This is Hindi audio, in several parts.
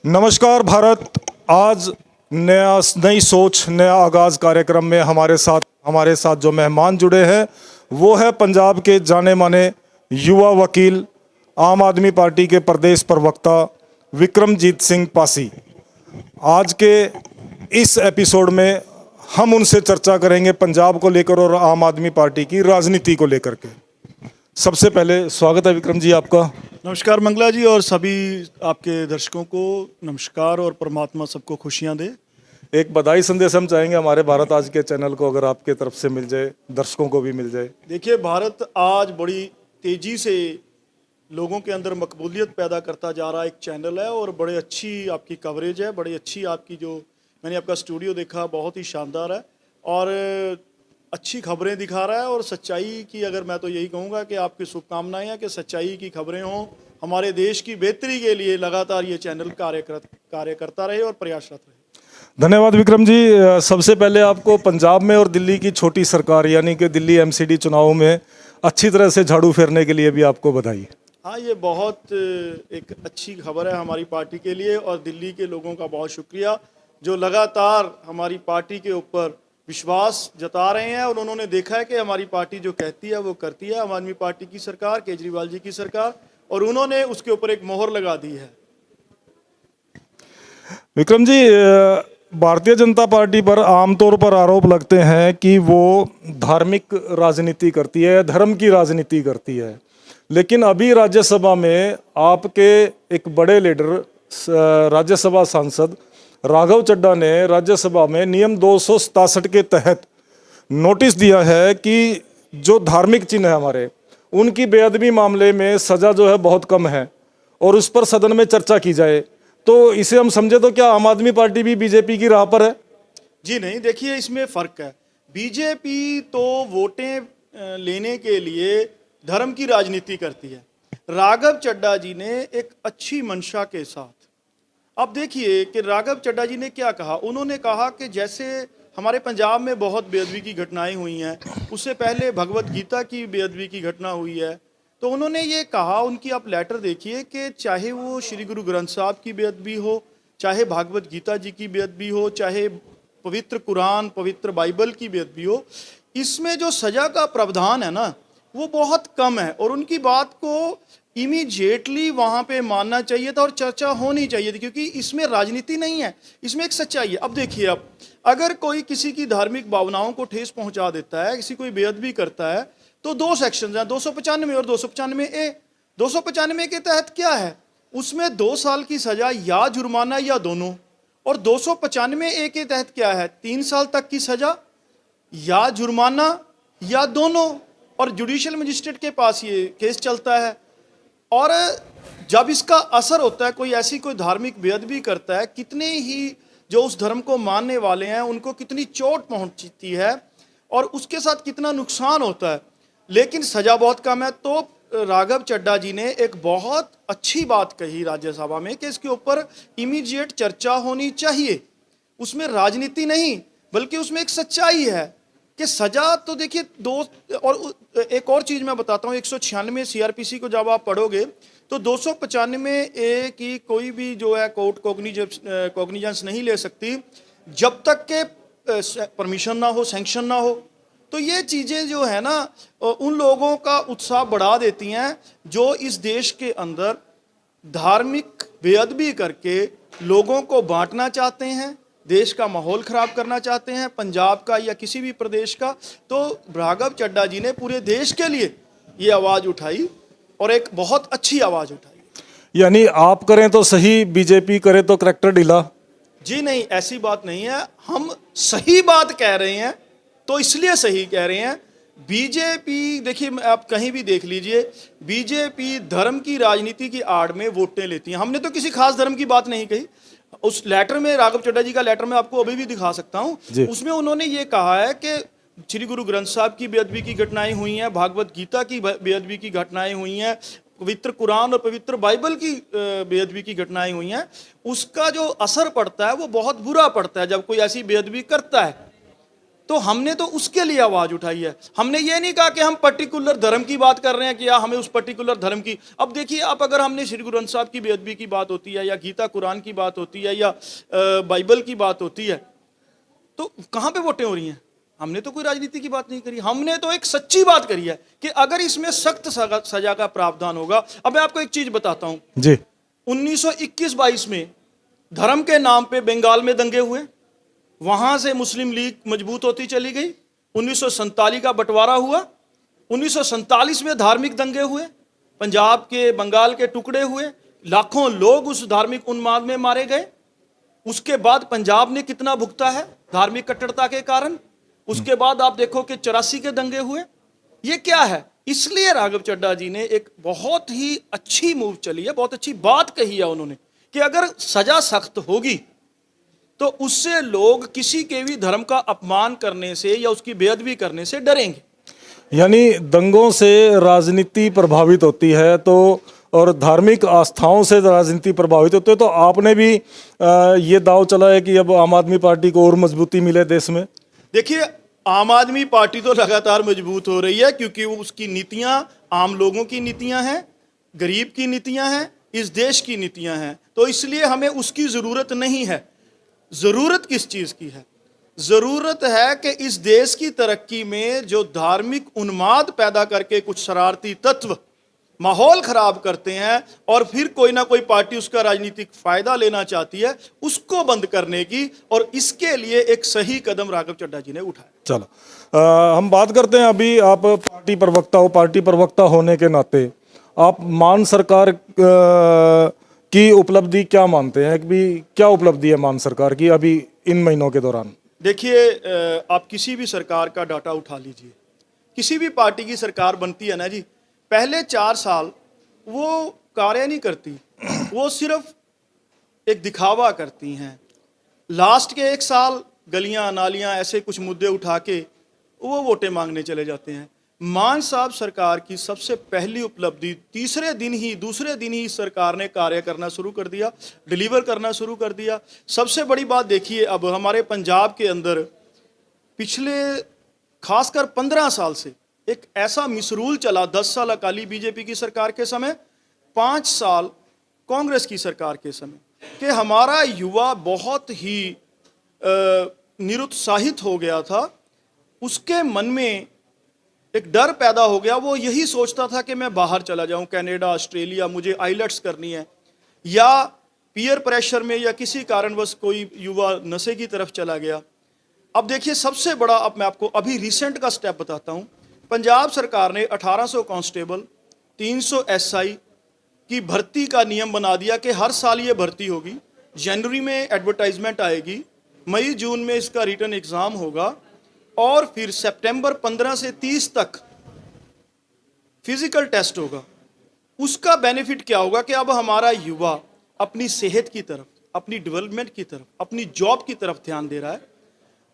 नमस्कार भारत। आज नई सोच नया आगाज कार्यक्रम में हमारे साथ जो मेहमान जुड़े हैं वो है पंजाब के जाने माने युवा वकील, आम आदमी पार्टी के प्रदेश प्रवक्ता विक्रमजीत सिंह पासी। आज के इस एपिसोड में हम उनसे चर्चा करेंगे पंजाब को लेकर और आम आदमी पार्टी की राजनीति को लेकर के। सबसे पहले स्वागत है विक्रम जी आपका। नमस्कार मंगला जी, और सभी आपके दर्शकों को नमस्कार और परमात्मा सबको खुशियां दे। एक बधाई संदेश हम चाहेंगे हमारे भारत आज के चैनल को, अगर आपके तरफ से मिल जाए, दर्शकों को भी मिल जाए। देखिए, भारत आज बड़ी तेजी से लोगों के अंदर मकबूलियत पैदा करता जा रहा एक चैनल है, और बड़े अच्छी आपकी कवरेज है, बड़ी अच्छी आपकी जो मैंने आपका स्टूडियो देखा बहुत ही शानदार है और अच्छी खबरें दिखा रहा है। और सच्चाई की, अगर मैं तो यही कहूँगा कि आपकी शुभकामनाएं हैं कि सच्चाई की खबरें हों, हमारे देश की बेहतरी के लिए लगातार ये चैनल कार्य करता रहे और प्रयासरत रहे। धन्यवाद विक्रम जी। सबसे पहले आपको पंजाब में और दिल्ली की छोटी सरकार यानी कि दिल्ली एमसीडी चुनाव में अच्छी तरह से झाड़ू फेरने के लिए भी आपको बधाई। हाँ, ये बहुत एक अच्छी खबर है हमारी पार्टी के लिए, और दिल्ली के लोगों का बहुत शुक्रिया जो लगातार हमारी पार्टी के ऊपर विश्वास जता रहे हैं, और उन्होंने देखा है कि हमारी पार्टी जो कहती है वो करती है। आम आदमी पार्टी की सरकार, केजरीवाल जी की सरकार, और उन्होंने उसके ऊपर एक मोहर लगा दी है। विक्रम जी, भारतीय जनता पार्टी पर आमतौर पर आरोप लगते हैं कि वो धार्मिक राजनीति करती है, धर्म की राजनीति करती है, लेकिन अभी राज्यसभा में आपके एक बड़े लीडर राज्यसभा सांसद राघव चड्ढा ने राज्यसभा में नियम 267 के तहत नोटिस दिया है कि जो धार्मिक चिन्ह है हमारे, उनकी बेअदबी मामले में सज़ा जो है बहुत कम है और उस पर सदन में चर्चा की जाए। तो इसे हम समझे तो क्या आम आदमी पार्टी भी बीजेपी की राह पर है? जी नहीं, देखिए इसमें फ़र्क है। बीजेपी तो वोटें लेने के लिए धर्म की राजनीति करती है। राघव चड्ढा जी ने एक अच्छी मंशा के साथ, अब देखिए कि राघव चड्ढा जी ने क्या कहा। उन्होंने कहा कि जैसे हमारे पंजाब में बहुत बेअदबी की घटनाएं हुई हैं, उससे पहले भगवत गीता की बेअदबी की घटना हुई है, तो उन्होंने ये कहा, उनकी आप लेटर देखिए कि चाहे वो श्री गुरु ग्रंथ साहब की बेअदबी हो, चाहे भागवत गीता जी की बेअदबी हो, चाहे पवित्र कुरान, पवित्र बाइबल की बेअदबी हो, इसमें जो सज़ा का प्रावधान है ना वो बहुत कम है, और उनकी बात को इमीडिएटली वहाँ पे मानना चाहिए था और चर्चा होनी चाहिए थी, क्योंकि इसमें राजनीति नहीं है, इसमें एक सच्चाई है। अब देखिए, अब अगर कोई किसी की धार्मिक भावनाओं को ठेस पहुँचा देता है, किसी कोई बेअदबी करता है, तो दो सेक्शन हैं, 295 और 295A। 295 के तहत क्या है, उसमें 2 साल की सज़ा या जुर्माना या दोनों, और 295A के तहत क्या है, 3 साल तक की सज़ा या जुर्माना या दोनों, और जुडिशियल मजिस्ट्रेट के पास ये केस चलता है। और जब इसका असर होता है, कोई ऐसी कोई धार्मिक बेअदबी करता है, कितने ही जो उस धर्म को मानने वाले हैं उनको कितनी चोट पहुंचती है और उसके साथ कितना नुकसान होता है, लेकिन सज़ा बहुत कम है। तो राघव चड्ढा जी ने एक बहुत अच्छी बात कही राज्यसभा में कि इसके ऊपर इमीडिएट चर्चा होनी चाहिए। उसमें राजनीति नहीं, बल्कि उसमें एक सच्चाई है कि सज़ा तो देखिए और एक और चीज़ मैं बताता हूँ, 196 सीआरपीसी को जब आप पढ़ोगे तो 295A की कोई भी जो है कोर्ट कॉग्निजेंस नहीं ले सकती जब तक के परमिशन ना हो, सैंक्शन ना हो। तो ये चीज़ें जो है ना उन लोगों का उत्साह बढ़ा देती हैं जो इस देश के अंदर धार्मिक बेअदबी करके लोगों को बांटना चाहते हैं, देश का माहौल खराब करना चाहते हैं, पंजाब का या किसी भी प्रदेश का। तो राघव चड्ढा जी ने पूरे देश के लिए ये आवाज़ उठाई और एक बहुत अच्छी आवाज़ उठाई। यानी आप करें तो सही, बीजेपी करे तो करैक्टर ढीला? जी नहीं, ऐसी बात नहीं है। हम सही बात कह रहे हैं तो इसलिए सही कह रहे हैं। बीजेपी, देखिए आप कहीं भी देख लीजिए, बीजेपी धर्म की राजनीति की आड़ में वोटें लेती है। हमने तो किसी खास धर्म की बात नहीं कही। उस लेटर में, राघव चड्ढा जी का लेटर में आपको अभी भी दिखा सकता हूं, उसमें उन्होंने ये कहा है कि श्री गुरु ग्रंथ साहब की बेअदबी की घटनाएं हुई हैं, भागवत गीता की बेअदबी की घटनाएं हुई हैं, पवित्र कुरान और पवित्र बाइबल की बेअदबी की घटनाएं हुई हैं। उसका जो असर पड़ता है वो बहुत बुरा पड़ता है जब कोई ऐसी बेअदबी करता है। तो हमने तो उसके लिए आवाज उठाई है। हमने ये नहीं कहा कि हम पर्टिकुलर धर्म की बात कर रहे हैं कि या हमें उस पर्टिकुलर धर्म की। अब देखिए आप, अगर हमने श्री गुरु ग्रंथ साहब की बेअदबी की बात होती है, या गीता कुरान की बात होती है, या बाइबल की बात होती है, तो कहाँ पे वोटें हो रही हैं? हमने तो कोई राजनीति की बात नहीं करी, हमने तो एक सच्ची बात करी है कि अगर इसमें सख्त सजा का प्रावधान होगा। अब मैं आपको एक चीज बताता हूं जी। 1921-22 में धर्म के नाम पे बंगाल में दंगे हुए, वहां से मुस्लिम लीग मजबूत होती चली गई। 1947 का बंटवारा हुआ, 1947 में धार्मिक दंगे हुए, पंजाब के बंगाल के टुकड़े हुए, लाखों लोग उस धार्मिक उन्माद में मारे गए। उसके बाद पंजाब ने कितना भुगता है धार्मिक कट्टरता के कारण। उसके बाद आप देखो कि 84 के दंगे हुए। ये क्या है? इसलिए राघव चड्ढा जी ने एक बहुत ही अच्छी मूव चली है, बहुत अच्छी बात कही है उन्होंने कि अगर सजा सख्त होगी तो उससे लोग किसी के भी धर्म का अपमान करने से या उसकी बेअदबी करने से डरेंगे। यानी दंगों से राजनीति प्रभावित होती है, तो और धार्मिक आस्थाओं से राजनीति प्रभावित होती है। तो आपने भी ये दांव चलाया कि अब आम आदमी पार्टी को और मजबूती मिले देश में। देखिए, आम आदमी पार्टी तो लगातार मजबूत हो रही है, क्योंकि वो उसकी नीतियां आम लोगों की नीतियां हैं, गरीब की नीतियां हैं, इस देश की नीतियां हैं। तो इसलिए हमें उसकी जरूरत नहीं है। जरूरत किस चीज की है? जरूरत है कि इस देश की तरक्की में जो धार्मिक उन्माद पैदा करके कुछ शरारती तत्व माहौल खराब करते हैं और फिर कोई ना कोई पार्टी उसका राजनीतिक फायदा लेना चाहती है, उसको बंद करने की, और इसके लिए एक सही कदम राघव चड्ढा जी ने उठाया। चलो हम बात करते हैं। अभी आप पार्टी प्रवक्ता हो, पार्टी प्रवक्ता होने के नाते आप मान सरकार की उपलब्धि क्या मानते हैं कि क्या उपलब्धि है मान सरकार की अभी इन महीनों के दौरान? देखिए, आप किसी भी सरकार का डाटा उठा लीजिए, किसी भी पार्टी की सरकार बनती है ना जी, पहले 4 साल वो कार्य नहीं करती, वो सिर्फ एक दिखावा करती हैं। लास्ट के 1 साल गलियां नालियां ऐसे कुछ मुद्दे उठा के वो वोटें मांगने चले जाते हैं। मान साहब सरकार की सबसे पहली उपलब्धि दूसरे दिन ही सरकार ने कार्य करना शुरू कर दिया, डिलीवर करना शुरू कर दिया। सबसे बड़ी बात देखिए, अब हमारे पंजाब के अंदर पिछले खासकर 15 साल से एक ऐसा मिसरूल चला, 10 साल अकाली बीजेपी की सरकार के समय, 5 साल कांग्रेस की सरकार के समय, कि हमारा युवा बहुत ही निरुत्साहित हो गया था। उसके मन में एक डर पैदा हो गया, वो यही सोचता था कि मैं बाहर चला जाऊं, कनाडा, ऑस्ट्रेलिया, मुझे आइलेट्स करनी है, या पीयर प्रेशर में या किसी कारणवश कोई युवा नशे की तरफ चला गया। अब देखिए, सबसे बड़ा, अब मैं आपको अभी रिसेंट का स्टेप बताता हूं। पंजाब सरकार ने 1800 कांस्टेबल, 300 एसआई की भर्ती का नियम बना दिया कि हर साल ये भर्ती होगी। जनवरी में एडवर्टाइजमेंट आएगी, मई जून में इसका रिटन एग्जाम होगा, और फिर सितंबर 15 से 30 तक फिजिकल टेस्ट होगा। उसका बेनिफिट क्या होगा कि अब हमारा युवा अपनी सेहत की तरफ, अपनी डेवलपमेंट की तरफ, अपनी जॉब की तरफ ध्यान दे रहा है।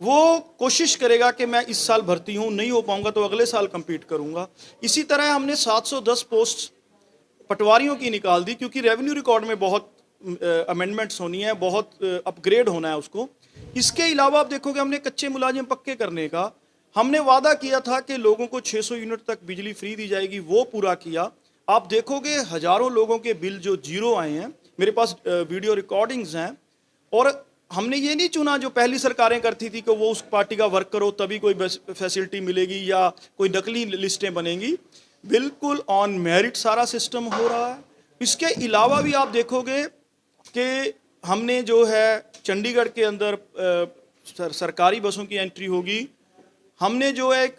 वो कोशिश करेगा कि मैं इस साल भर्ती हूं, नहीं हो पाऊंगा तो अगले साल कंपीट करूंगा। इसी तरह हमने 710 पोस्ट पटवारियों की निकाल दी, क्योंकि रेवेन्यू रिकॉर्ड में बहुत अमेंडमेंट्स होनी है, बहुत अपग्रेड होना है उसको। इसके अलावा आप देखोगे, हमने कच्चे मुलाजिम पक्के करने का हमने वादा किया था कि लोगों को 600 यूनिट तक बिजली फ्री दी जाएगी, वो पूरा किया। आप देखोगे हजारों लोगों के बिल जो जीरो आए हैं, मेरे पास वीडियो रिकॉर्डिंग्स हैं। और हमने ये नहीं चुना जो पहली सरकारें करती थी कि वो उस पार्टी का वर्क करो तभी कोई फैसिलिटी मिलेगी या कोई नकली लिस्टें बनेंगी। बिल्कुल ऑन मेरिट सारा सिस्टम हो रहा है। इसके अलावा भी आप देखोगे कि हमने जो है चंडीगढ़ के अंदर सरकारी बसों की एंट्री होगी। हमने जो है एक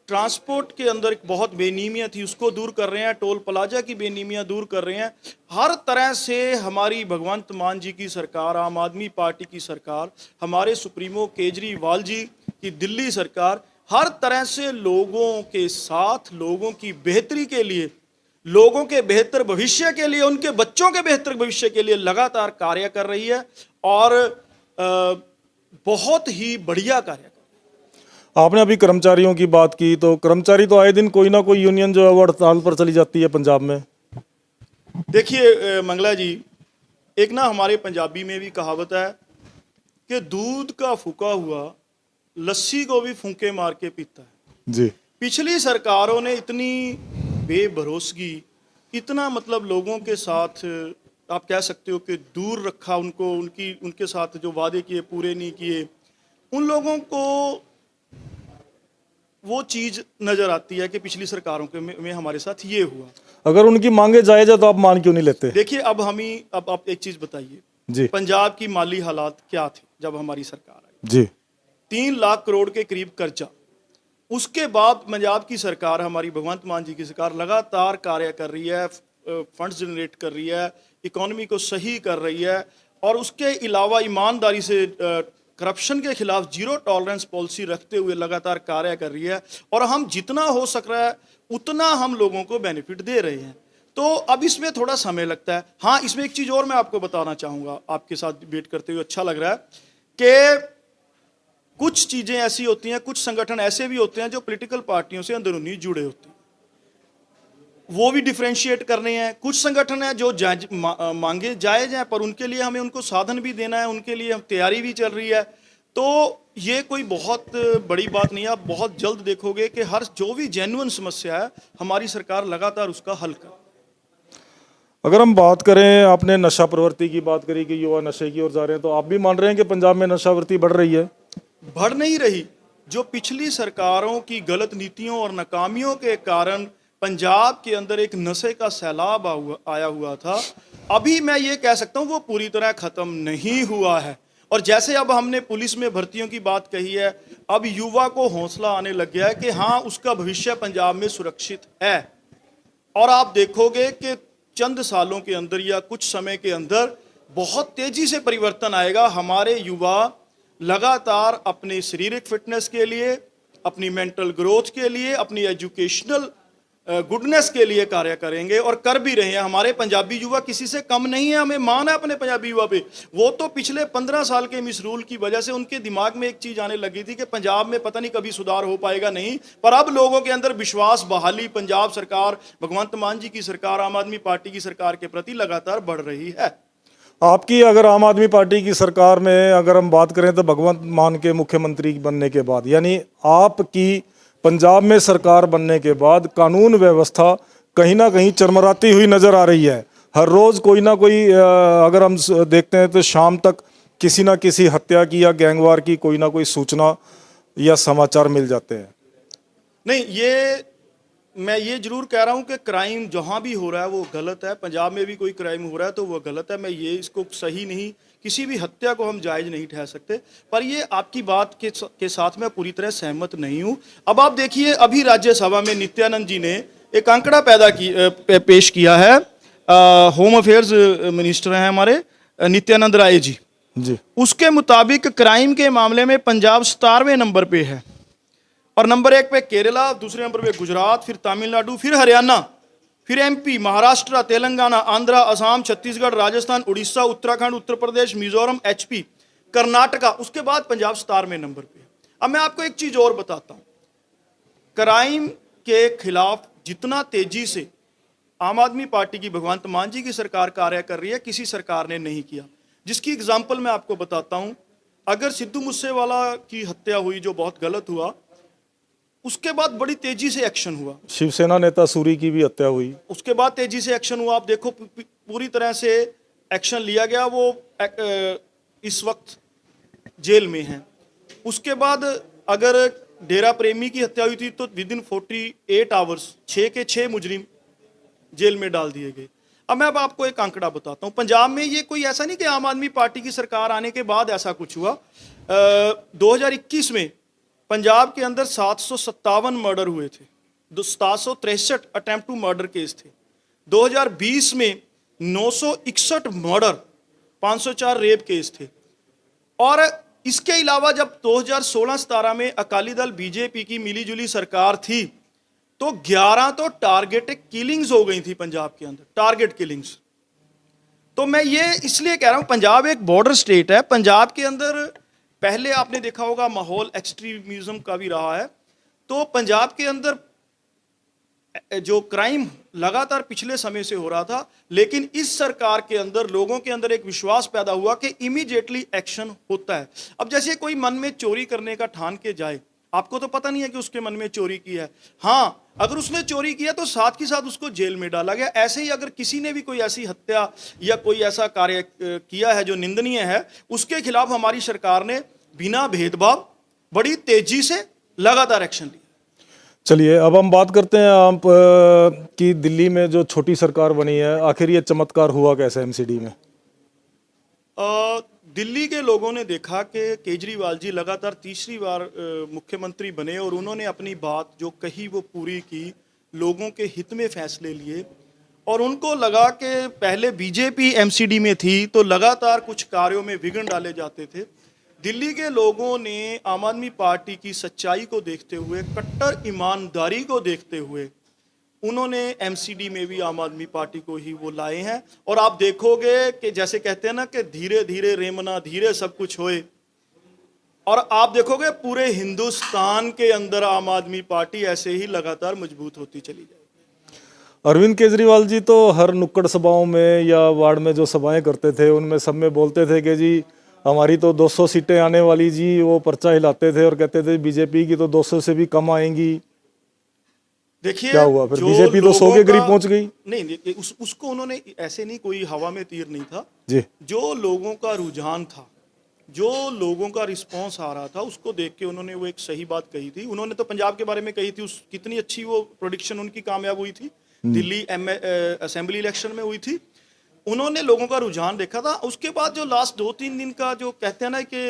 ट्रांसपोर्ट के अंदर एक बहुत बेनीमिया थी, उसको दूर कर रहे हैं। टोल प्लाजा की बेनीमिया दूर कर रहे हैं। हर तरह से हमारी भगवंत मान जी की सरकार, आम आदमी पार्टी की सरकार, हमारे सुप्रीमो केजरीवाल जी की दिल्ली सरकार, हर तरह से लोगों के साथ, लोगों की बेहतरी के लिए, लोगों के बेहतर भविष्य के लिए, उनके बच्चों के बेहतर भविष्य के लिए लगातार कार्य कर रही है, और बहुत ही बढ़िया कार्य कर रही है। आपने अभी कर्मचारियों की बात की, तो कर्मचारी तो आए दिन कोई ना कोई यूनियन जो है वो हड़ताल पर चली जाती है पंजाब में। देखिए मंगला जी, एक ना हमारे पंजाबी में भी कहावत है कि दूध का फूका हुआ लस्सी को भी फूंके मार के पीता है। जी। पिछली सरकारों ने इतनी बेभरोसगी, इतना मतलब लोगों के साथ आप कह सकते हो कि दूर रखा उनको, उनके साथ जो वादे किए पूरे नहीं किए, उन लोगों को वो चीज नजर आती है कि पिछली सरकारों के में हमारे साथ ये हुआ। अगर उनकी मांगे जायज है तो आप मान क्यों नहीं लेते? देखिए अब आप एक चीज बताइए, जी। पंजाब की माली हालात क्या थे जब हमारी सरकार आई? जी। 3 लाख करोड़ के करीब कर्जा। उसके बाद पंजाब की सरकार, हमारी भगवंत मान जी की सरकार लगातार कार्य कर रही है, फंड्स जनरेट कर रही है, इकोनॉमी को सही कर रही है, और उसके अलावा ईमानदारी से करप्शन के खिलाफ जीरो टॉलरेंस पॉलिसी रखते हुए लगातार कार्य कर रही है, और हम जितना हो सक रहा है उतना हम लोगों को बेनिफिट दे रहे हैं। तो अब इसमें थोड़ा समय लगता है। हाँ, इसमें एक चीज़ और मैं आपको बताना चाहूँगा, आपके साथ डिबेट करते हुए अच्छा लग रहा है कि कुछ चीज़ें ऐसी होती हैं, कुछ संगठन ऐसे भी होते हैं जो पॉलिटिकल पार्टियों से अंदरूनी जुड़े होते हैं, वो भी डिफ्रेंशिएट करने हैं। कुछ संगठन हैं जो मांगे जायज हैं, पर उनके लिए हमें उनको साधन भी देना है, उनके लिए हम तैयारी भी चल रही है। तो ये कोई बहुत बड़ी बात नहीं है। आप बहुत जल्द देखोगे कि हर जो भी जेन्युइन समस्या है हमारी सरकार लगातार उसका हल कर। अगर हम बात करें, आपने नशा प्रवृत्ति की बात करी कि युवा नशे की ओर जा रहे हैं, तो आप भी मान रहे हैं कि पंजाब में नशावृत्ति बढ़ रही है? बढ़ नहीं रही। जो पिछली सरकारों की गलत नीतियों और नाकामियों के कारण पंजाब के अंदर एक नशे का सैलाब आया हुआ था, अभी मैं ये कह सकता हूँ वो पूरी तरह खत्म नहीं हुआ है। और जैसे अब हमने पुलिस में भर्तियों की बात कही है, अब युवा को हौसला आने लग गया है कि हाँ, उसका भविष्य पंजाब में सुरक्षित है। और आप देखोगे कि चंद सालों के अंदर या कुछ समय के अंदर बहुत तेजी से परिवर्तन आएगा। हमारे युवा लगातार अपनी शारीरिक फिटनेस के लिए, अपनी मेंटल ग्रोथ के लिए, अपनी एजुकेशनल गुडनेस के लिए कार्य करेंगे, और कर भी रहे हैं। हमारे पंजाबी युवा किसी से कम नहीं है, हमें मान है अपने पंजाबी युवा पे। वो तो पिछले 15 साल के मिसरूल की वजह से उनके दिमाग में एक चीज आने लगी थी कि पंजाब में पता नहीं कभी सुधार हो पाएगा नहीं, पर अब लोगों के अंदर विश्वास, बहाली पंजाब सरकार, भगवंत मान जी की सरकार, आम आदमी पार्टी की सरकार के प्रति लगातार बढ़ रही है। आपकी अगर आम आदमी पार्टी की सरकार में अगर हम बात करें तो भगवंत मान के मुख्यमंत्री बनने के बाद, यानी आपकी पंजाब में सरकार बनने के बाद कानून व्यवस्था कहीं ना कहीं चरमराती हुई नजर आ रही है। हर रोज कोई ना कोई अगर हम देखते हैं तो शाम तक किसी ना किसी हत्या की या गैंगवार की कोई ना कोई सूचना या समाचार मिल जाते हैं। नहीं, ये मैं ये जरूर कह रहा हूं कि क्राइम जहां भी हो रहा है वो गलत है। पंजाब में भी कोई क्राइम हो रहा है तो वो गलत है। मैं ये इसको सही नहीं, किसी भी हत्या को हम जायज नहीं ठहरा सकते। पर ये आपकी बात के साथ मैं पूरी तरह सहमत नहीं हूं। अब आप देखिए, अभी राज्यसभा में नित्यानंद जी ने एक आंकड़ा पेश किया है। होम अफेयर्स मिनिस्टर हैं हमारे नित्यानंद राय जी। उसके मुताबिक क्राइम के मामले में पंजाब 17वें नंबर पे है, और नंबर 1 पे केरला, दूसरे नंबर पे गुजरात, फिर तमिलनाडु, फिर हरियाणा, फिर एमपी, महाराष्ट्र, तेलंगाना, आंध्रा, असम, छत्तीसगढ़, राजस्थान, उड़ीसा, उत्तराखंड, उत्तर प्रदेश, मिजोरम, एचपी, कर्नाटका, उसके बाद पंजाब 17वें नंबर पे। अब मैं आपको एक चीज और बताता हूं, क्राइम के खिलाफ जितना तेजी से आम आदमी पार्टी की भगवंत मान जी की सरकार कार्य कर रही है, किसी सरकार ने नहीं किया। जिसकी एग्जाम्पल मैं आपको बताता हूं, अगर सिद्धू मूसेवाला की हत्या हुई जो बहुत गलत हुआ, उसके बाद बड़ी तेजी से एक्शन हुआ। शिवसेना नेता सूरी की भी हत्या हुई, उसके बाद तेजी से एक्शन हुआ। आप देखो पूरी तरह से एक्शन लिया गया। वो इस वक्त जेल में हैं। उसके बाद अगर डेरा प्रेमी की हत्या हुई थी तो विद इन 48 आवर्स 6 के 6 मुजरिम जेल में डाल दिए गए। अब मैं आपको एक आंकड़ा बताता हूं। पंजाब में ये कोई ऐसा नहीं कि आम आदमी पार्टी की सरकार आने के बाद ऐसा कुछ हुआ। 2021 में पंजाब के अंदर 757 मर्डर हुए थे, 763 अटेम्प्ट टू मर्डर केस थे। 2020 में 961 मर्डर, 504 रेप केस थे। और इसके अलावा जब 2016-17 में अकाली दल बीजेपी की मिलीजुली सरकार थी तो 11 तो टारगेट किलिंग्स हो गई थी पंजाब के अंदर, टारगेट किलिंग्स। तो मैं ये इसलिए कह रहा हूं, पंजाब एक बॉर्डर स्टेट है। पंजाब के अंदर पहले आपने देखा होगा माहौल एक्सट्रीमिज्म का भी रहा है। तो पंजाब के अंदर जो क्राइम लगातार पिछले समय से हो रहा था, लेकिन इस सरकार के अंदर लोगों के अंदर एक विश्वास पैदा हुआ कि इमीडिएटली एक्शन होता है। अब जैसे कोई मन में चोरी करने का ठान के जाए, आपको तो पता नहीं है कि उसके मन में चोरी की है, हाँ अगर उसने चोरी किया तो साथ ही साथ उसको जेल में डाला गया। ऐसे ही अगर किसी ने भी कोई ऐसी हत्या या कोई ऐसा कार्य किया है जो निंदनीय है, उसके खिलाफ हमारी सरकार ने बिना भेदभाव बड़ी तेजी से लगातार एक्शन लिया। चलिए अब हम बात करते हैं आप कि दिल्ली में जो छोटी सरकार बनी है, आखिर ये चमत्कार हुआ कैसे एमसीडी में? दिल्ली के लोगों ने देखा कि केजरीवाल जी लगातार तीसरी बार मुख्यमंत्री बने और उन्होंने अपनी बात जो कही वो पूरी की, लोगों के हित में फैसले लिए, और उनको लगा कि पहले बीजेपी एमसीडी में थी तो लगातार कुछ कार्यों में विघ्न डाले जाते थे। दिल्ली के लोगों ने आम आदमी पार्टी की सच्चाई को देखते हुए, कट्टर ईमानदारी को देखते हुए, उन्होंने एमसीडी में भी आम आदमी पार्टी को ही वो लाए हैं। और आप देखोगे कि जैसे कहते हैं ना कि धीरे धीरे रेमना धीरे सब कुछ होए, और आप देखोगे पूरे हिंदुस्तान के अंदर आम आदमी पार्टी ऐसे ही लगातार मजबूत होती चली जाएगी। अरविंद केजरीवाल जी तो हर नुक्कड़ सभाओं में या वार्ड में जो सभाएं करते थे उनमें सब में बोलते थे कि जी हमारी तो 200 सीटें आने वाली जी, वो पर्चा हिलाते थे और कहते थे बीजेपी की तो 200 से भी कम आएंगी। देखिए क्या हुआ फिर? बीजेपी तो 100 के करीब पहुंच गई। नहीं, उसको उन्होंने ऐसे नहीं, कोई हवा में तीर नहीं था जी। जो लोगों का रुझान था, जो लोगों का रिस्पांस आ रहा था, उसको देख के उन्होंने वो एक सही बात कही थी। उन्होंने तो पंजाब के बारे में कही थी, उस कितनी अच्छी वो प्रोडिक्शन उनकी कामयाब हुई थी, दिल्ली असेंबली इलेक्शन में हुई थी। उन्होंने लोगों का रुझान देखा था। उसके बाद जो लास्ट 2-3 दिन का जो कहते हैं ना कि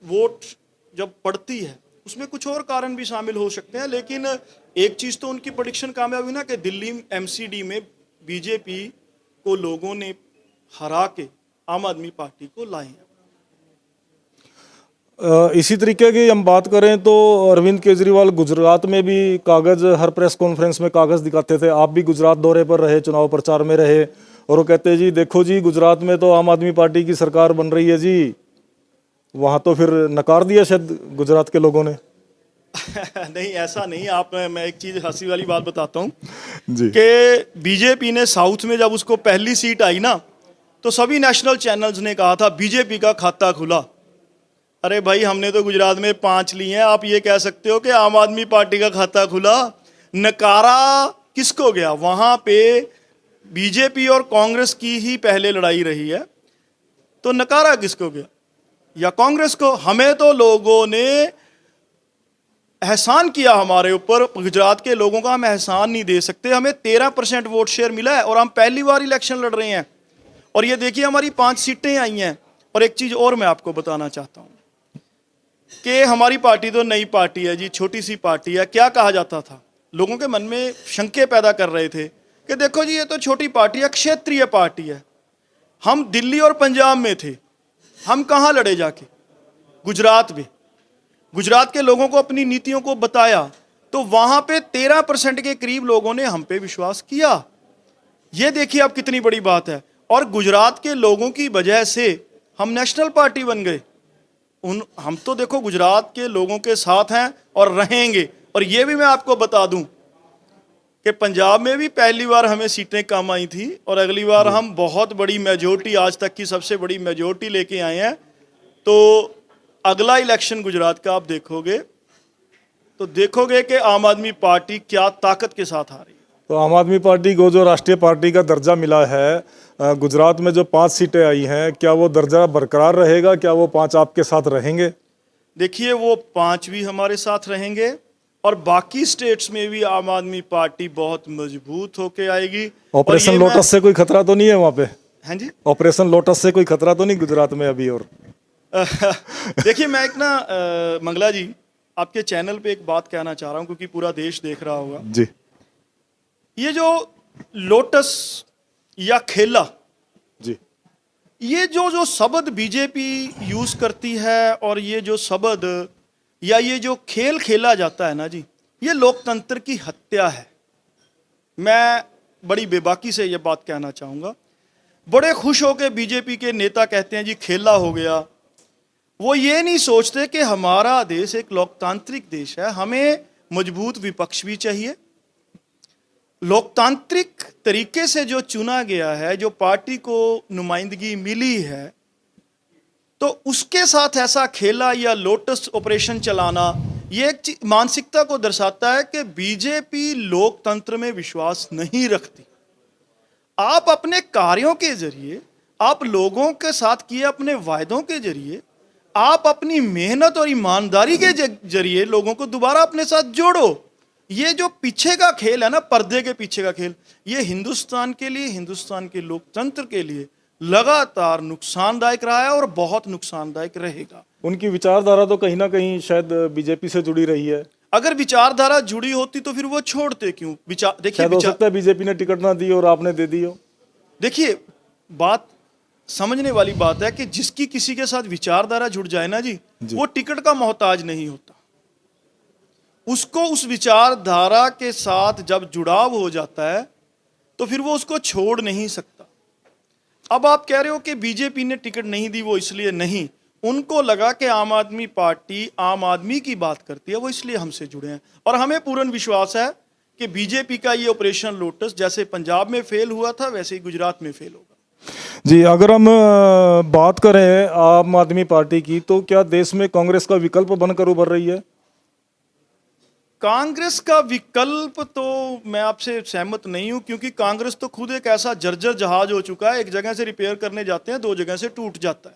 वोट जब पड़ती है उसमें कुछ और कारण भी शामिल हो सकते हैं, लेकिन एक चीज तो उनकी प्रेडिक्शन कामयाब हुई ना कि दिल्ली एमसीडी में बीजेपी को लोगों ने हरा के आम आदमी पार्टी को लाए हैं। इसी तरीके की हम बात करें तो अरविंद केजरीवाल गुजरात में भी कागज, हर प्रेस कॉन्फ्रेंस में कागज दिखाते थे। आप भी गुजरात दौरे पर रहे, चुनाव प्रचार में रहे, और वो कहते जी देखो जी गुजरात में तो आम आदमी पार्टी की सरकार बन रही है जी। वहां तो फिर नकार दिया शायद गुजरात के लोगों ने। नहीं, ऐसा नहीं। मैं एक चीज हंसी वाली बात बताता हूँ जी कि बीजेपी ने साउथ में जब उसको पहली सीट आई ना, तो सभी नेशनल चैनल्स ने कहा था बीजेपी का खाता खुला। अरे भाई, हमने तो गुजरात में 5 लिए हैं, आप ये कह सकते हो कि आम आदमी पार्टी का खाता खुला? नकारा किसको गया? वहां पे बीजेपी और कांग्रेस की ही पहले लड़ाई रही है, तो नकारा किसको गया? या कांग्रेस को? हमें तो लोगों ने एहसान किया हमारे ऊपर, गुजरात के लोगों का हम एहसान नहीं दे सकते। हमें 13% वोट शेयर मिला है और हम पहली बार इलेक्शन लड़ रहे हैं, और ये देखिए हमारी 5 सीटें आई हैं। और एक चीज और मैं आपको बताना चाहता हूं कि हमारी पार्टी तो नई पार्टी है जी, छोटी सी पार्टी है। क्या कहा जाता था? लोगों के मन में शंके पैदा कर रहे थे कि देखो जी ये तो छोटी पार्टी है, क्षेत्रीय पार्टी है। हम दिल्ली और पंजाब में थे, हम कहां लड़े जाके? गुजरात में। गुजरात के लोगों को अपनी नीतियों को बताया, तो वहां पे 13% के करीब लोगों ने हम पे विश्वास किया। ये देखिए अब कितनी बड़ी बात है। और गुजरात के लोगों की वजह से हम नेशनल पार्टी बन गए। हम तो देखो गुजरात के लोगों के साथ हैं और रहेंगे। और ये भी मैं आपको बता दूं कि पंजाब में भी पहली बार हमें सीटें कम आई थी, और अगली बार हम बहुत बड़ी मेजोरिटी, आज तक की सबसे बड़ी मेजोरिटी लेके आए हैं। तो अगला इलेक्शन गुजरात का आप देखोगे तो देखोगे कि आम आदमी पार्टी क्या ताकत के साथ आ रही है। तो आम आदमी पार्टी को जो राष्ट्रीय पार्टी का दर्जा मिला है, गुजरात में जो 5 सीटें आई हैं, क्या वो दर्जा बरकरार रहेगा? क्या वो 5 आपके साथ रहेंगे? देखिए वो 5 भी हमारे साथ रहेंगे, और बाकी स्टेट्स में भी आम आदमी पार्टी बहुत मजबूत होके आएगी। ऑपरेशन लोटस से कोई खतरा तो नहीं है वहां पे? हाँ जी, ऑपरेशन लोटस से कोई खतरा तो नहीं गुजरात में अभी? और देखिए मैं एक ना मंगला जी आपके चैनल पे एक बात कहना चाह रहा हूं, क्योंकि पूरा देश देख रहा होगा जी। ये जो लोटस या खेला, जी, ये जो शब्द बीजेपी यूज करती है, और ये जो शब्द या ये जो खेल खेला जाता है ना जी, ये लोकतंत्र की हत्या है। मैं बड़ी बेबाकी से ये बात कहना चाहूंगा। बड़े खुश होकर बीजेपी के नेता कहते हैं जी खेला हो गया। वो ये नहीं सोचते कि हमारा देश एक लोकतांत्रिक देश है, हमें मजबूत विपक्ष भी चाहिए। लोकतांत्रिक तरीके से जो चुना गया है, जो पार्टी को नुमाइंदगी मिली है, तो उसके साथ ऐसा खेला या लोटस ऑपरेशन चलाना, ये एक मानसिकता को दर्शाता है कि बीजेपी लोकतंत्र में विश्वास नहीं रखती। आप अपने कार्यों के जरिए, आप लोगों के साथ किए अपने वायदों के जरिए, आप अपनी मेहनत और ईमानदारी के जरिए लोगों को दोबारा अपने साथ जोड़ो। ये जो पीछे का खेल है ना, पर्दे के पीछे का खेल, ये हिंदुस्तान के लिए, हिंदुस्तान के लोकतंत्र के लिए लगातार नुकसानदायक रहा है और बहुत नुकसानदायक रहेगा। उनकी विचारधारा तो कहीं ना कहीं शायद बीजेपी से जुड़ी रही है। अगर विचारधारा जुड़ी होती तो फिर वो छोड़ते क्यों? देखिए, हो सकता है बीजेपी ने टिकट ना दी और आपने दे दी हो। देखिए, बात समझने वाली बात है कि जिसकी किसी के साथ विचारधारा जुड़ जाए ना जी, वो टिकट का मोहताज नहीं होता। उसको उस विचारधारा के साथ जब जुड़ाव हो जाता है तो फिर वो उसको छोड़ नहीं सकता। अब आप कह रहे हो कि बीजेपी ने टिकट नहीं दी, वो इसलिए नहीं, उनको लगा कि आम आदमी पार्टी आम आदमी की बात करती है, वो इसलिए हमसे जुड़े हैं। और हमें पूर्ण विश्वास है कि बीजेपी का ये ऑपरेशन लोटस जैसे पंजाब में फेल हुआ था, वैसे ही गुजरात में फेल होगा। जी, अगर हम बात करें आम आदमी पार्टी की, तो क्या देश में कांग्रेस का विकल्प बनकर उभर रही है? कांग्रेस का विकल्प तो मैं आपसे सहमत नहीं हूं, क्योंकि कांग्रेस तो खुद एक ऐसा जर्जर जहाज हो चुका है, एक जगह से रिपेयर करने जाते हैं, दो जगह से टूट जाता है।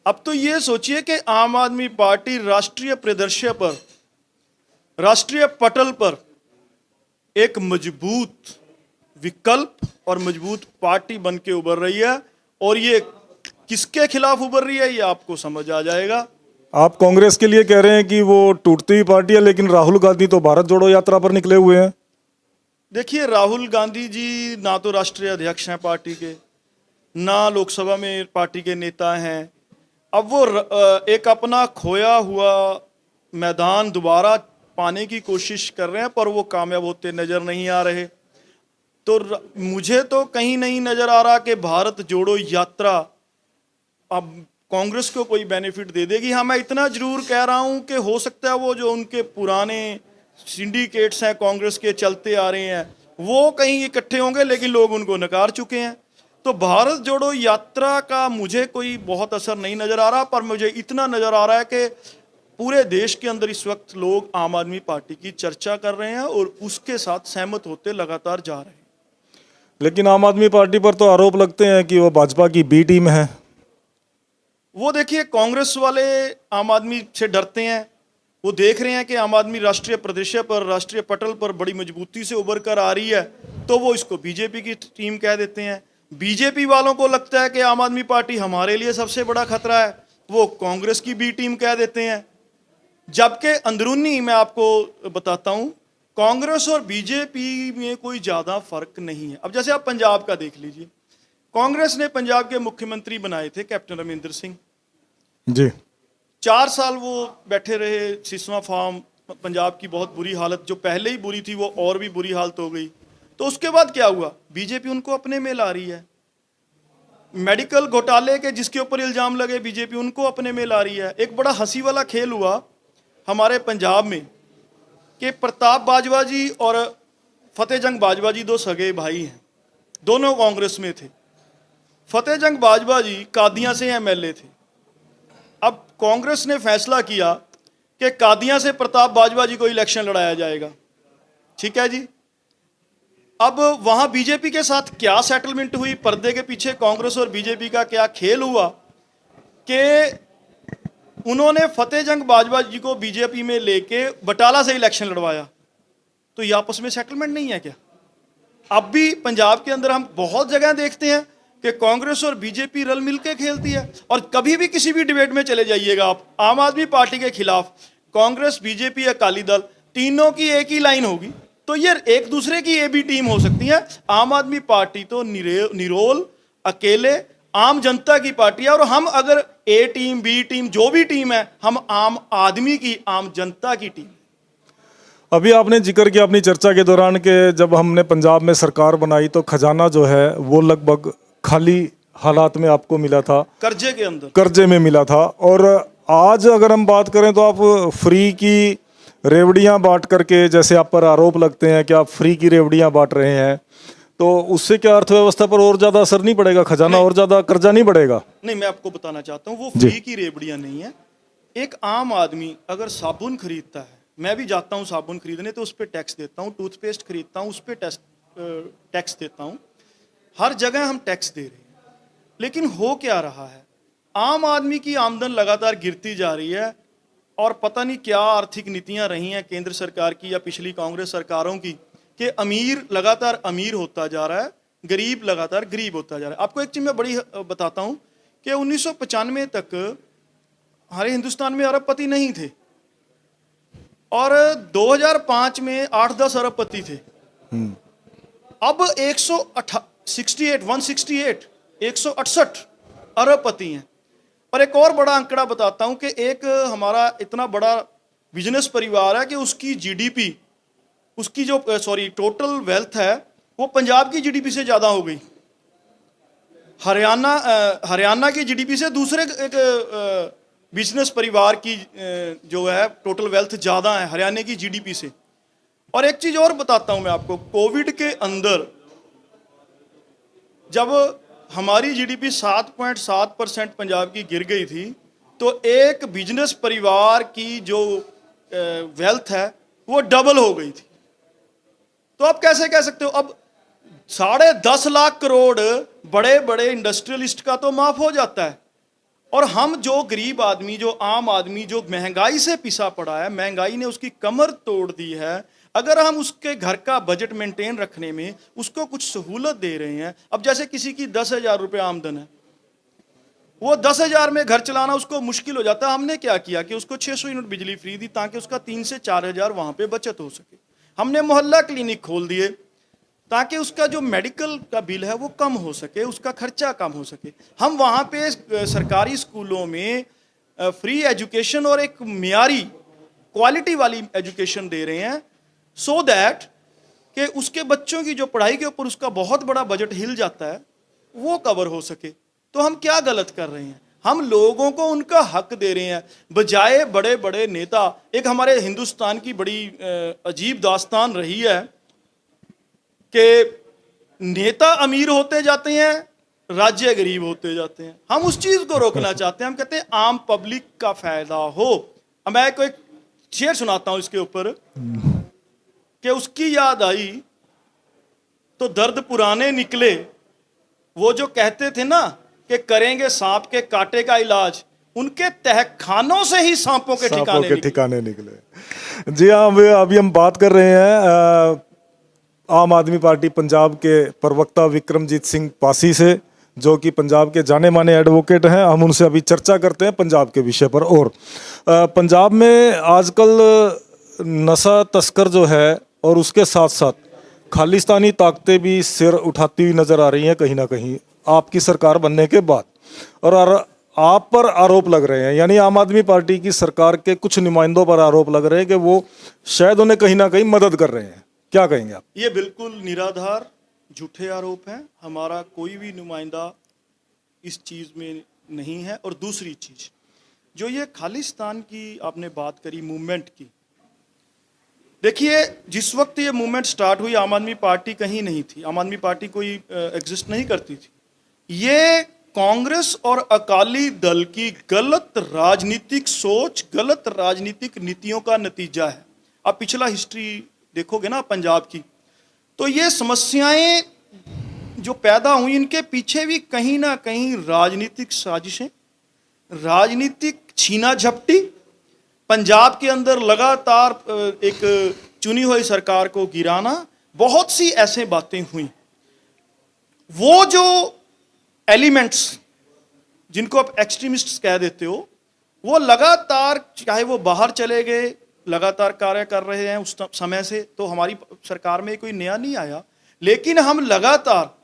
अब तो ये सोचिए कि आम आदमी पार्टी राष्ट्रीय परिदृश्य पर, राष्ट्रीय पटल पर एक मजबूत विकल्प और मजबूत पार्टी बन के उभर रही है। और ये किसके खिलाफ उभर रही है, ये आपको समझ आ जाएगा। आप कांग्रेस के लिए कह रहे हैं कि वो टूटती हुई पार्टी है, लेकिन राहुल गांधी तो भारत जोड़ो यात्रा पर निकले हुए हैं। देखिए, राहुल गांधी जी ना तो राष्ट्रीय अध्यक्ष हैं पार्टी के, ना लोकसभा में पार्टी के नेता हैं। अब वो एक अपना खोया हुआ मैदान दोबारा पाने की कोशिश कर रहे हैं, पर वो कामयाब होते नजर नहीं आ रहे। तो मुझे तो कहीं नहीं नजर आ रहा कि भारत जोड़ो यात्रा अब कांग्रेस को कोई बेनिफिट दे देगी। हाँ, मैं इतना जरूर कह रहा हूं कि हो सकता है वो जो उनके पुराने सिंडिकेट्स हैं कांग्रेस के चलते आ रहे हैं, वो कहीं इकट्ठे होंगे, लेकिन लोग उनको नकार चुके हैं। तो भारत जोड़ो यात्रा का मुझे कोई बहुत असर नहीं नजर आ रहा, पर मुझे इतना नजर आ रहा है कि पूरे देश के अंदर इस वक्त लोग आम आदमी पार्टी की चर्चा कर रहे हैं और उसके साथ सहमत होते लगातार जा रहे हैं। लेकिन आम आदमी पार्टी पर तो आरोप लगते हैं कि वो भाजपा की बी टीम है। वो देखिए, कांग्रेस वाले आम आदमी से डरते हैं। वो देख रहे हैं कि आम आदमी राष्ट्रीय प्रदेश पर, राष्ट्रीय पटल पर बड़ी मजबूती से उभर कर आ रही है, तो वो इसको बीजेपी की टीम कह देते हैं। बीजेपी वालों को लगता है कि आम आदमी पार्टी हमारे लिए सबसे बड़ा खतरा है, वो कांग्रेस की बी टीम कह देते हैं। जबकि अंदरूनी मैं आपको बताता हूं, कांग्रेस और बीजेपी में कोई ज्यादा फर्क नहीं है। अब जैसे आप पंजाब का देख लीजिए, कांग्रेस ने पंजाब के मुख्यमंत्री बनाए थे कैप्टन अमरिंदर सिंह जी। 4 साल वो बैठे रहे। सिसवा फार्म, पंजाब की बहुत बुरी हालत, जो पहले ही बुरी थी वो और भी बुरी हालत हो गई। तो उसके बाद क्या हुआ? बीजेपी उनको अपने में ला रही है। मेडिकल घोटाले के जिसके ऊपर इल्जाम लगे, बीजेपी उनको अपने में ला रही है। एक बड़ा हंसी वाला खेल हुआ हमारे पंजाब में कि प्रताप बाजवा जी और फतेह जंग बाजवा जी दो सगे भाई हैं, दोनों कांग्रेस में थे। फतेह जंग बाजवा जी कादियां से एमएलए थे। अब कांग्रेस ने फैसला किया कि कादियां से प्रताप बाजवा जी को इलेक्शन लड़ाया जाएगा। ठीक है जी। अब वहां बीजेपी के साथ क्या सेटलमेंट हुई, पर्दे के पीछे कांग्रेस और बीजेपी का क्या खेल हुआ कि उन्होंने फतेह जंग बाजवा जी को बीजेपी में लेके बटाला से इलेक्शन लड़वाया। तो ये आपस में सेटलमेंट नहीं है क्या? अब भी पंजाब के अंदर हम बहुत जगह देखते हैं कि कांग्रेस और बीजेपी रल मिलकर खेलती है। और कभी भी किसी भी डिबेट में चले जाइएगा आप, आम आदमी पार्टी के खिलाफ कांग्रेस, बीजेपी, अकाली दल, तीनों की एक ही लाइन होगी, तो ये एक दूसरे की ए बी टीम हो सकती है। आम आदमी पार्टी तो निरोल अकेले आम जनता की पार्टी है, और हम अगर ए टीम, बी टीम, जो भी टीम है, हम आम आदमी की, आम जनता की टीम। अभी आपने जिक्र किया अपनी चर्चा के दौरान कि जब हमने पंजाब में सरकार बनाई तो खजाना जो है वो लगभग खाली हालात में आपको मिला था, कर्जे के अंदर, कर्जे में मिला था। और आज अगर हम बात करें तो आप फ्री की रेवड़ियां बांट करके, जैसे आप पर आरोप लगते हैं कि आप फ्री की रेवड़ियां बांट रहे हैं, तो उससे क्या अर्थव्यवस्था पर और ज्यादा असर नहीं पड़ेगा, खजाना और ज्यादा कर्जा नहीं बढ़ेगा? नहीं, मैं आपको बताना चाहता हूँ वो जी। फ्री की रेवड़ियां नहीं है। एक आम आदमी अगर साबुन खरीदता है, मैं भी जाता हूँ साबुन खरीदने तो उस पर टैक्स देता हूँ, टूथपेस्ट खरीदता हूँ उस पर टैक्स देता हूँ, हर जगह हम टैक्स दे रहे हैं। लेकिन हो क्या रहा है, आम आदमी की आमदन लगातार गिरती जा रही है और पता नहीं क्या आर्थिक नीतियां रही हैं केंद्र सरकार की या पिछली कांग्रेस सरकारों की, कि अमीर लगातार अमीर होता जा रहा है, गरीब लगातार गरीब होता जा रहा है। आपको एक चीज मैं बड़ी बताता हूं कि 1995 तक हमारे हिंदुस्तान में अरबपति नहीं थे और 2005 में 8-10 अरबपति थे। अब 168 अरबपति हैं। और एक और बड़ा आंकड़ा बताता हूं कि एक हमारा इतना बड़ा बिजनेस परिवार है कि उसकी जीडीपी, उसकी जो टोटल वेल्थ है वो पंजाब की जीडीपी से ज्यादा हो गई। हरियाणा की जीडीपी से दूसरे एक बिजनेस परिवार की जो है टोटल वेल्थ ज्यादा है हरियाणा की जीडीपी से। और एक चीज और बताता हूं मैं आपको, कोविड के अंदर जब हमारी जीडीपी 7.7% पंजाब की गिर गई थी, तो एक बिजनेस परिवार की जो वेल्थ है वो डबल हो गई थी। तो आप कैसे कह सकते हो, अब 10.5 लाख करोड़ बड़े बड़े इंडस्ट्रियलिस्ट का तो माफ हो जाता है, और हम जो गरीब आदमी, जो आम आदमी, जो महंगाई से पिसा पड़ा है, महंगाई ने उसकी कमर तोड़ दी है, अगर हम उसके घर का बजट मेंटेन रखने में उसको कुछ सहूलत दे रहे हैं। अब जैसे किसी की 10,000 रुपये आमदन है, वो 10,000 में घर चलाना उसको मुश्किल हो जाता है। हमने क्या किया कि उसको 600 यूनिट बिजली फ्री दी ताकि उसका 3 से 4,000 वहां पे बचत हो सके। हमने मोहल्ला क्लिनिक खोल दिए ताकि उसका जो मेडिकल का बिल है वो कम हो सके, उसका खर्चा कम हो सके। हम वहाँ पे सरकारी स्कूलों में फ्री एजुकेशन और एक मियारी क्वालिटी वाली एजुकेशन दे रहे हैं, सो दैट कि उसके बच्चों की जो पढ़ाई के ऊपर उसका बहुत बड़ा बजट हिल जाता है वो कवर हो सके। तो हम क्या गलत कर रहे हैं, हम लोगों को उनका हक दे रहे हैं बजाय बड़े बड़े नेता। एक हमारे हिंदुस्तान की बड़ी अजीब दास्तान रही है कि नेता अमीर होते जाते हैं, राज्य गरीब होते जाते हैं। हम उस चीज को रोकना चाहते हैं। हम कहते हैं आम पब्लिक का फायदा हो। अब मैं कोई शेर सुनाता हूं इसके ऊपर कि उसकी याद आई तो दर्द पुराने निकले, वो जो कहते थे ना कि करेंगे सांप के कांटे का इलाज, उनके तहखानों से ही सांपों के ठिकाने निकले। जी हाँ, अभी हम बात कर रहे हैं आम आदमी पार्टी पंजाब के प्रवक्ता विक्रमजीत सिंह पासी से, जो कि पंजाब के जाने माने एडवोकेट हैं। हम उनसे अभी चर्चा करते हैं पंजाब के विषय पर। और पंजाब में आजकल नशा तस्कर जो है और उसके साथ साथ खालिस्तानी ताकतें भी सिर उठाती हुई नजर आ रही हैं कहीं ना कहीं आपकी सरकार बनने के बाद। और आप पर आरोप लग रहे हैं, यानी आम आदमी पार्टी की सरकार के कुछ नुमाइंदों पर आरोप लग रहे हैं कि वो शायद उन्हें कहीं ना कहीं मदद कर रहे हैं। क्या कहेंगे आप? ये बिल्कुल निराधार झूठे आरोप हैं। हमारा कोई भी नुमाइंदा इस चीज में नहीं है। और दूसरी चीज, जो ये खालिस्तान की आपने बात करी मूवमेंट की, देखिए जिस वक्त ये मूवमेंट स्टार्ट हुई आम आदमी पार्टी कहीं नहीं थी, आम आदमी पार्टी कोई एग्जिस्ट नहीं करती थी। ये कांग्रेस और अकाली दल की गलत राजनीतिक सोच, गलत राजनीतिक नीतियों का नतीजा है। आप पिछला हिस्ट्री देखोगे ना पंजाब की, तो ये समस्याएं जो पैदा हुई इनके पीछे भी कहीं ना कहीं राजनीतिक साजिशें, राजनीतिक छीना झपटी, पंजाब के अंदर लगातार एक चुनी हुई सरकार को गिराना, बहुत सी ऐसे बातें हुई। वो जो एलिमेंट्स जिनको आप एक्सट्रीमिस्ट्स कह देते हो, वो लगातार, चाहे वो बाहर चले गए, लगातार कार्य कर रहे हैं उस समय से। तो हमारी सरकार में कोई नया नहीं आया, लेकिन हम लगातार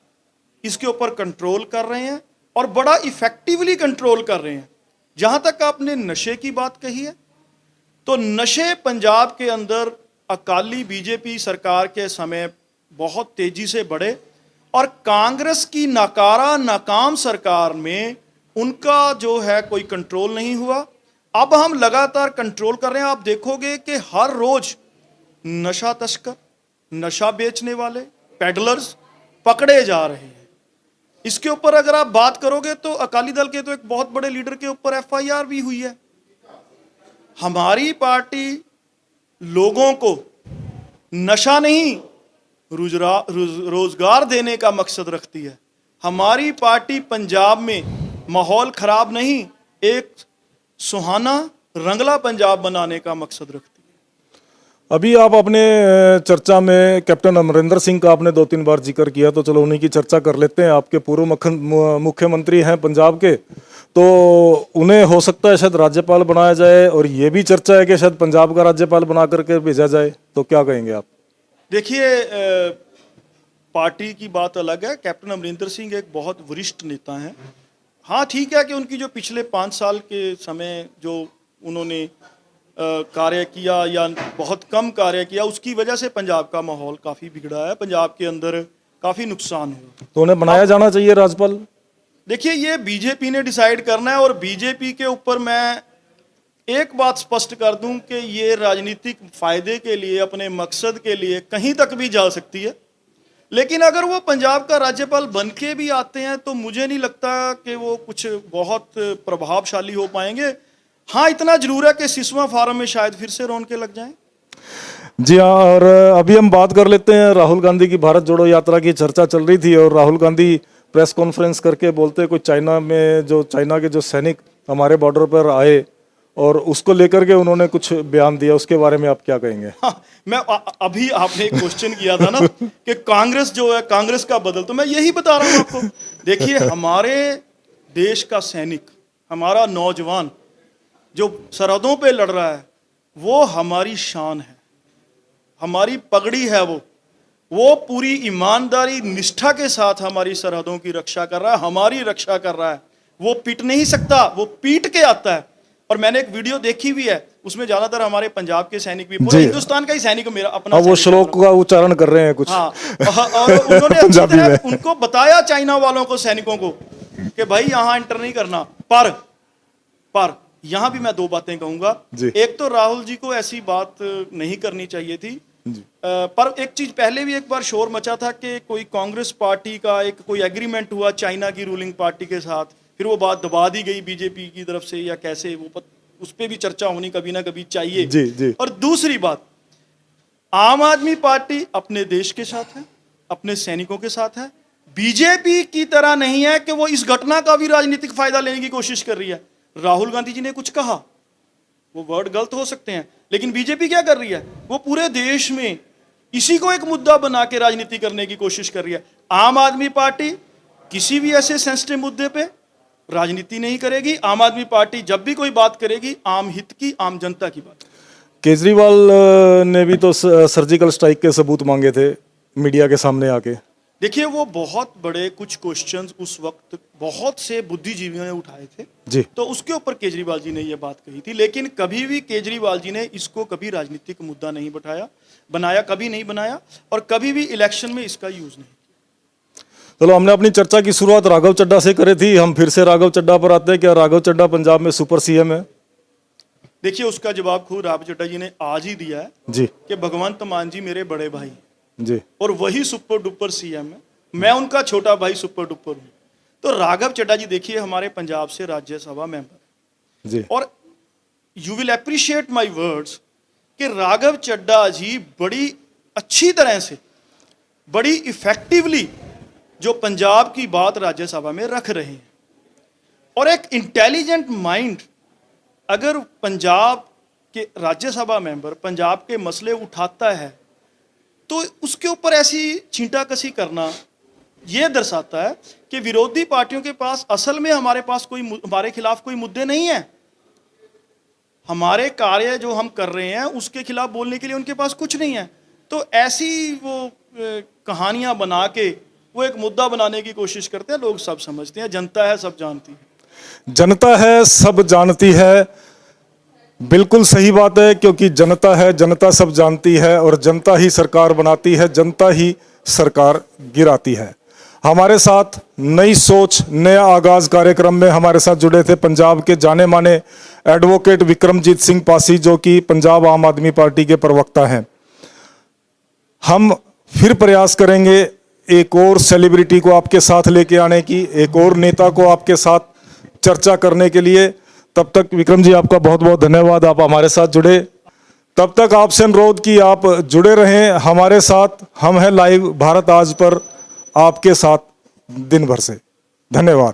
इसके ऊपर कंट्रोल कर रहे हैं और बड़ा इफेक्टिवली कंट्रोल कर रहे हैं। जहां तक आपने नशे की बात कही है, तो नशे पंजाब के अंदर अकाली बीजेपी सरकार के समय बहुत तेजी से बढ़े और कांग्रेस की नाकारा नाकाम सरकार में उनका जो है कोई कंट्रोल नहीं हुआ। अब हम लगातार कंट्रोल कर रहे हैं। आप देखोगे कि हर रोज नशा तस्कर, नशा बेचने वाले, पेडलर्स पकड़े जा रहे हैं। इसके ऊपर अगर आप बात करोगे तो अकाली दल के तो एक बहुत बड़े लीडर के ऊपर एफआईआर भी हुई है। हमारी पार्टी लोगों को नशा नहीं, रोजगार देने का मकसद रखती है। हमारी पार्टी पंजाब में माहौल खराब नहीं, एक सुहाना रंगला पंजाब बनाने का मकसद रखती है। अभी आप अपने चर्चा में कैप्टन अमरिंदर सिंह का आपने 2-3 बार जिक्र किया, तो चलो उन्हीं की चर्चा कर लेते हैं। आपके पूर्व मुख्यमंत्री हैं पंजाब के, तो उन्हें हो सकता है शायद राज्यपाल बनाया जाए, और ये भी चर्चा है कि शायद पंजाब का राज्यपाल बना करके भेजा जाए, तो क्या कहेंगे आप? देखिए, पार्टी की बात अलग है। कैप्टन अमरिंदर सिंह एक बहुत वरिष्ठ नेता हैं। हाँ, ठीक है कि उनकी जो पिछले 5 साल के समय जो उन्होंने कार्य किया या बहुत कम कार्य किया, उसकी वजह से पंजाब का माहौल काफ़ी बिगड़ा है, पंजाब के अंदर काफ़ी नुकसान हुआ। तो उन्हें बनाया जाना चाहिए राज्यपाल? देखिए, ये बीजेपी ने डिसाइड करना है, और बीजेपी के ऊपर मैं एक बात स्पष्ट कर दूं कि ये राजनीतिक फायदे के लिए, अपने मकसद के लिए कहीं तक भी जा सकती है। लेकिन अगर वो पंजाब का राज्यपाल बन के भी आते हैं तो मुझे नहीं लगता कि वो कुछ बहुत प्रभावशाली हो पाएंगे। हाँ, इतना जरूर है कि सिसवा फार्म में शायद फिर से रौनकें लग जाएं। जी हाँ, और अभी हम बात कर लेते हैं राहुल गांधी की भारत जोड़ो यात्रा की चर्चा चल रही थी, और राहुल गांधी प्रेस कॉन्फ्रेंस करके बोलते कुछ चाइना के जो सैनिक हमारे बॉर्डर पर आए, और उसको लेकर के उन्होंने कुछ बयान दिया, उसके बारे में आप क्या कहेंगे? हाँ, मैं अभी आपने एक क्वेश्चन किया था ना कि कांग्रेस जो है, कांग्रेस का बदल, तो मैं यही बता रहा हूं आपको। देखिए, हमारे देश का सैनिक, हमारा नौजवान जो सरहदों पे लड़ रहा है, वो हमारी शान है, हमारी पगड़ी है। वो पूरी ईमानदारी, निष्ठा के साथ हमारी सरहदों की रक्षा कर रहा है, हमारी रक्षा कर रहा है। वो पिट नहीं सकता, वो पीट के आता है। और मैंने एक वीडियो देखी हुई है, उसमें ज्यादातर हमारे पंजाब के सैनिक भी, पूरे हिंदुस्तान का ही सैनिक मेरा अपना, वो श्लोक का उच्चारण कर रहे हैं कुछ। हाँ, और उन्होंने अच्छी तरह उनको बताया, चाइना वालों को, सैनिकों को, कि भाई यहां एंटर नहीं करना। पर यहां भी मैं 2 बातें कहूंगा। एक तो राहुल जी को ऐसी बात नहीं करनी चाहिए थी, पर एक चीज पहले भी एक बार शोर मचा था कि कोई कांग्रेस पार्टी का कोई एग्रीमेंट हुआ चाइना की रूलिंग पार्टी के साथ, फिर वो बात दबा दी गई बीजेपी की तरफ से, या कैसे, वो उस पर भी चर्चा होनी कभी ना कभी चाहिए। जी। और दूसरी बात, आम आदमी पार्टी अपने देश के साथ है, अपने सैनिकों के साथ है। बीजेपी की तरह नहीं है कि वो इस घटना का भी राजनीतिक फायदा लेने की कोशिश कर रही है। राहुल गांधी जी ने कुछ कहा, वो वर्ड गलत हो सकते हैं, लेकिन बीजेपी क्या कर रही है? वो पूरे देश में इसी को एक मुद्दा बना के राजनीति करने की कोशिश कर रही है। आम आदमी पार्टी किसी भी ऐसे सेंसिटिव मुद्दे पे राजनीति नहीं करेगी। आम आदमी पार्टी जब भी कोई बात करेगी, आम हित की, आम जनता की बात। केजरीवाल ने भी तो सर्जिकल स्ट्राइक के सबूत मांगे थे मीडिया के सामने आके। देखिए, वो बहुत बड़े कुछ क्वेश्चंस उस वक्त बहुत से बुद्धिजीवियों ने उठाए थे जी, तो उसके ऊपर केजरीवाल जी ने ये बात कही थी। लेकिन कभी भी केजरीवाल जी ने इसको कभी राजनीतिक मुद्दा नहीं बनाया, कभी नहीं बनाया, और कभी भी इलेक्शन में इसका यूज नहीं। चलो, हमने अपनी चर्चा की शुरुआत राघव चड्ढा से करी थी, हम फिर से राघव चड्ढा पर आते हैं। क्या राघव चड्ढा पंजाब में सुपर सीएम है? देखिए, उसका जवाब खुद राघव चड्ढा जी ने आज ही दिया है जी, कि भगवंत मान जी मेरे बड़े भाई जी, और वही सुपर डुपर सीएम है, मैं उनका छोटा भाई सुपर डुपर हूं। तो राघव चड्ढा जी देखिए हमारे पंजाब से राज्यसभा मेंबर जी, और you will appreciate my words कि राघव चड्ढा जी बड़ी अच्छी तरह से, बड़ी इफेक्टिवली जो पंजाब की बात राज्यसभा में रख रहे हैं। और एक इंटेलिजेंट माइंड अगर पंजाब के राज्यसभा मेंबर पंजाब के मसले उठाता है तो उसके ऊपर ऐसी छींटाकसी करना यह दर्शाता है कि विरोधी पार्टियों के पास असल में हमारे खिलाफ कोई मुद्दे नहीं है। हमारे कार्य जो हम कर रहे हैं उसके खिलाफ बोलने के लिए उनके पास कुछ नहीं है। तो ऐसी वो कहानियां बना के वो एक मुद्दा बनाने की कोशिश करते हैं। लोग सब समझते हैं, जनता है सब जानती है। जनता है सब जानती है, बिल्कुल सही बात है, क्योंकि जनता है, जनता सब जानती है, और जनता ही सरकार बनाती है, जनता ही सरकार गिराती है। हमारे साथ नई सोच नया आगाज कार्यक्रम में हमारे साथ जुड़े थे पंजाब के जाने माने एडवोकेट विक्रमजीत सिंह पासी, जो कि पंजाब आम आदमी पार्टी के प्रवक्ता हैं। हम फिर प्रयास करेंगे एक और सेलिब्रिटी को आपके साथ लेके आने की, एक और नेता को आपके साथ चर्चा करने के लिए। तब तक विक्रम जी आपका बहुत बहुत धन्यवाद, आप हमारे साथ जुड़े। तब तक आपसे अनुरोध कि आप जुड़े रहें हमारे साथ। हम हैं लाइव भारत आज पर आपके साथ दिन भर से। धन्यवाद।